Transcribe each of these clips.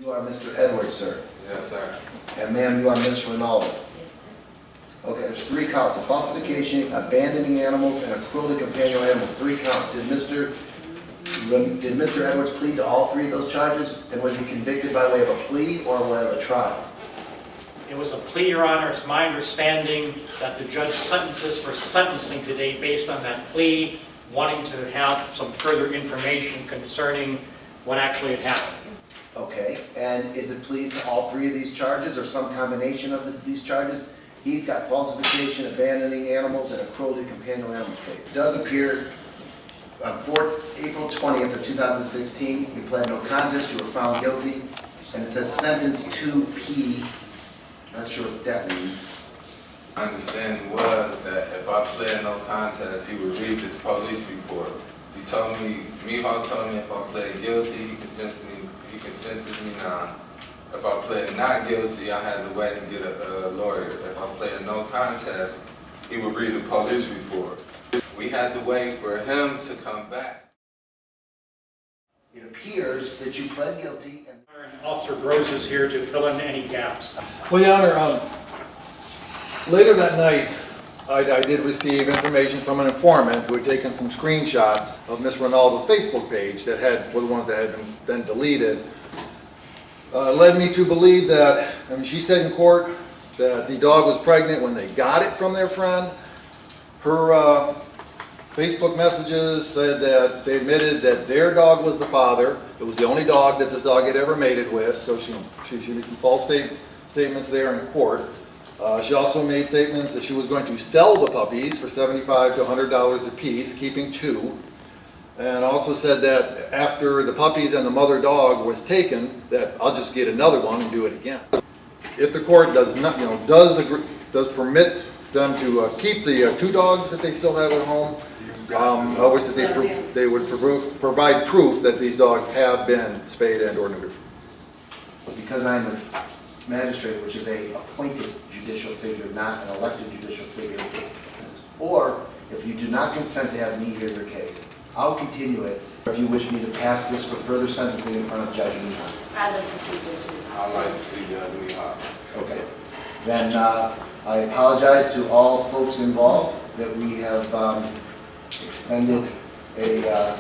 You are Mr. Edwards, sir. Yes, sir. And ma'am, you are Miss Ronaldo. Okay, there's 3 counts of falsification, abandoning animals, and cruelty to companion animals. 3 counts. Did Mr. Edwards plead to all 3 of those charges? And was he convicted by way of a plea or way of a trial? It was a plea, Your Honor. It's my understanding that the judge sentences for sentencing today based on that plea, wanting to have some further information concerning what actually had happened. Okay, and is it pleas to all 3 of these charges or some combination of these charges? He's got falsification, abandoning animals, and a cruelty to companion animals case. It does appear on April 20th of 2016, you pled no contest, you were found guilty, and it says sentence 2P. Not sure what that means. My understanding was that if I pled no contest, he would read this police report. He told me, Mihawk told me if I pled guilty, he can sentence me now. If I pled not guilty, I had to wait and get a lawyer. If I pled no contest, he would read the police report. We had to wait for him to come back. It appears that you pled guilty and Officer Brose is here to fill in any gaps. Well, Your Honor, later that night, I did receive information from an informant who had taken some screenshots of Miss Ronaldo's Facebook page that were the ones that had been then deleted. Led me to believe that, she said in court that the dog was pregnant when they got it from their friend. Her Facebook messages said that they admitted that their dog was the father. It was the only dog that this dog had ever mated with, so she made some false statements there in court. She also made statements that she was going to sell the puppies for $75 to $100 a piece, keeping 2. And also said that after the puppies and the mother dog was taken, that I'll just get another one and do it again. If the court does not, does permit them to keep the 2 dogs that they still have at home, I wish that they would provide proof that these dogs have been spayed and or neutered. because I'm a magistrate, which is a appointed judicial figure, not an elected judicial figure, or if you do not consent to have me hear your case, I'll continue it if you wish me to pass this for further sentencing in front of Judge Mihawk. I'd like to see Judge Mihawk. I'd like to see Judge Mihawk. Okay. Then I apologize to all folks involved that we have expended a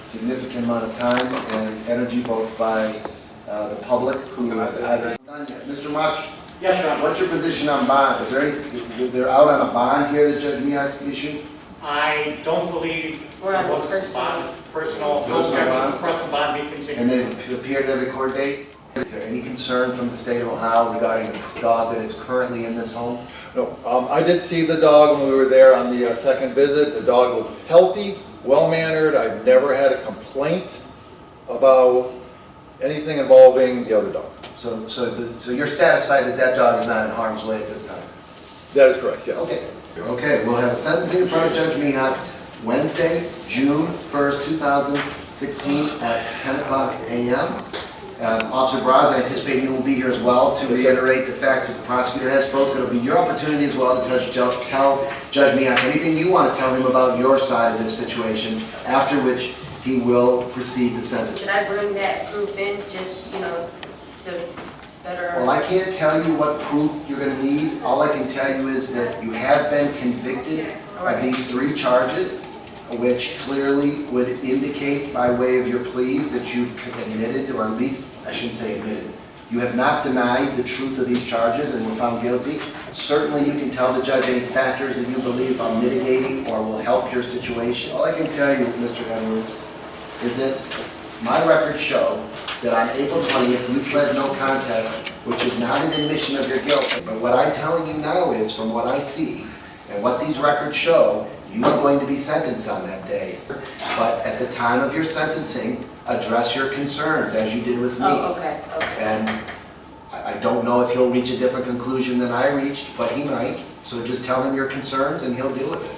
significant amount of time and energy both by the public who has done yet. Mr. Mach, Yes, Your Honor. what's your position on bond? Is there any, they're out on a bond here that Judge Mihawk issued? I don't believe We're on someone's personal. personal, no objection to personal bond be continued. And they've appeared at every court date? Is there any concern from the state of Ohio regarding the dog that is currently in this home? No, I did see the dog when we were there on the second visit. The dog was healthy, well-mannered. I've never had a complaint about anything involving the other dog. So you're satisfied that that dog is not in harm's way at this time? That is correct, yes. Okay. Okay, we'll have a sentencing in front of Judge Mihawk Wednesday, June 1st, 2016 at 10 o'clock a.m. Officer Braz, I anticipate you will be here as well to reiterate the facts that the prosecutor has. Folks, it'll be your opportunity as well to tell Judge Mihawk anything you want to tell him about your side of this situation, after which he will proceed to sentence. Should I bring that proof in just, to better... Well, I can't tell you what proof you're going to need. All I can tell you is that you have been convicted of these 3 charges, which clearly would indicate by way of your pleas that you've admitted, or at least, I shouldn't say admitted, you have not denied the truth of these charges and were found guilty. Certainly you can tell the judge any factors that you believe are mitigating or will help your situation. All I can tell you, Mr. Edwards, is that my records show that on April 20th you pled no contest, which is not an admission of your guilt. But what I'm telling you now is, from what I see and what these records show, you are going to be sentenced on that day. But at the time of your sentencing, address your concerns as you did with me. Oh, okay. And I don't know if he'll reach a different conclusion than I reached, but he might. So just tell him your concerns and he'll deal with it.